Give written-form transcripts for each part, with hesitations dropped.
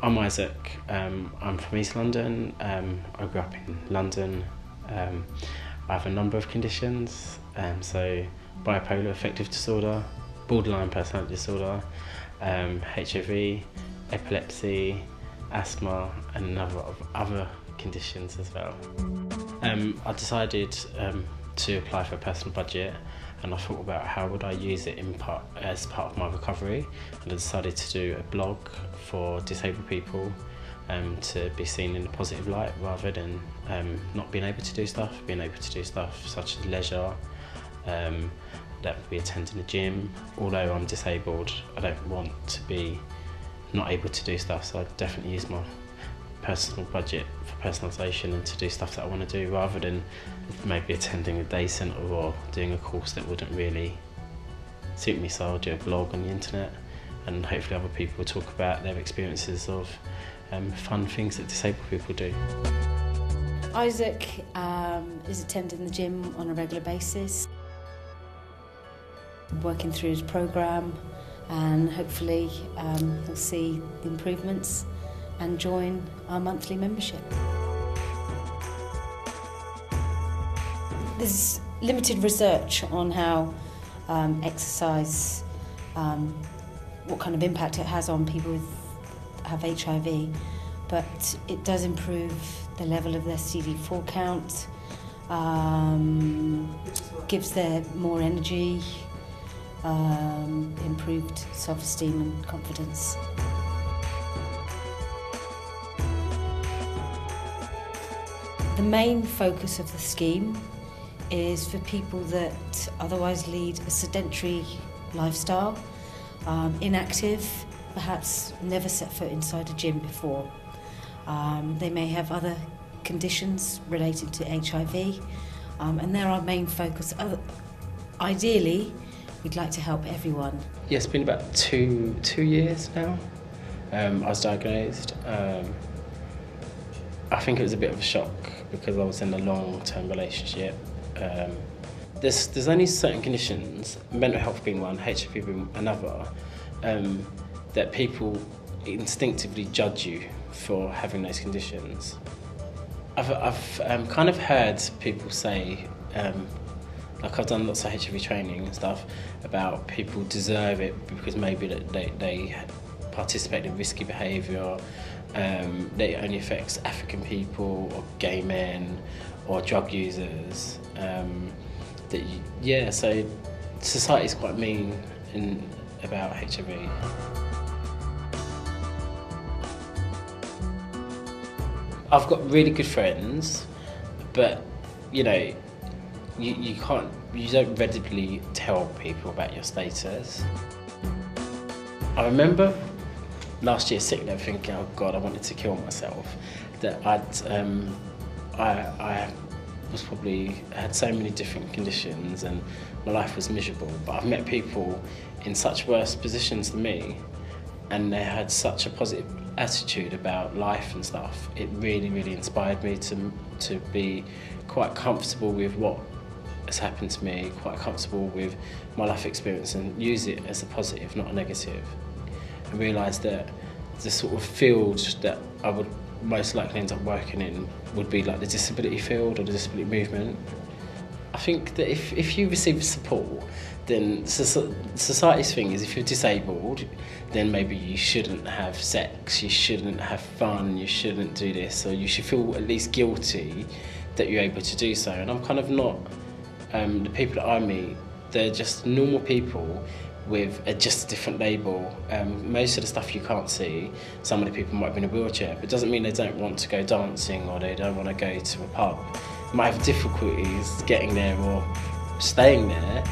I'm Isaac. I'm from East London. I grew up in London. I have a number of conditions, so bipolar affective disorder, borderline personality disorder, HIV, epilepsy, asthma, and a number of other conditions as well. I decided to apply for a personal budget, and I thought about how would I use it as part of my recovery, and I decided to do a blog for disabled people to be seen in a positive light rather than not being able to do stuff such as leisure, that would be attending a gym. Although I'm disabled, I don't want to be not able to do stuff, so I definitely use my personal budget for personalisation and to do stuff that I want to do rather than maybe attending a day centre or doing a course that wouldn't really suit me. So I'll do a blog on the internet, and hopefully other people will talk about their experiences of fun things that disabled people do. Isaac is attending the gym on a regular basis, working through his programme, and hopefully he'll see the improvements and join our monthly membership. There's limited research on how exercise, what kind of impact it has on people who have HIV, but it does improve the level of their CD4 count, gives them more energy, improved self-esteem and confidence. The main focus of the scheme is for people that otherwise lead a sedentary lifestyle, inactive, perhaps never set foot inside a gym before. They may have other conditions related to HIV, and they're our main focus. Ideally, we'd like to help everyone. Yeah, it's been about two years now. I was diagnosed. I think it was a bit of a shock because I was in a long-term relationship. There's only certain conditions, mental health being one, HIV being another, that people instinctively judge you for having those conditions. I've kind of heard people say, like I've done lots of HIV training and stuff, about people deserve it because maybe that they participate in risky behaviour, that it only affects African people or gay men or drug users. So society's quite mean about HIV. I've got really good friends, but you don't readily tell people about your status. I remember last year sitting there thinking, oh God, I wanted to kill myself. That I was probably had so many different conditions and my life was miserable. But I've met people in such worse positions than me, and they had such a positive attitude about life and stuff. It really, really inspired me to be quite comfortable with what has happened to me, quite comfortable with my life experience, and use it as a positive, not a negative. I realised that the sort of field that I would most likely end up working in would be like the disability field or the disability movement. I think that if you receive support, then society's thing is if you're disabled, then maybe you shouldn't have sex, you shouldn't have fun, you shouldn't do this, or you should feel at least guilty that you're able to do so. And I'm kind of not. The people that I meet, they're just normal people with just a different label. Most of the stuff you can't see. Some of the people might be in a wheelchair, but it doesn't mean they don't want to go dancing or they don't want to go to a pub. They might have difficulties getting there or staying there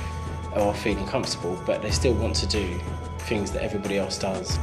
or feeling comfortable, but they still want to do things that everybody else does.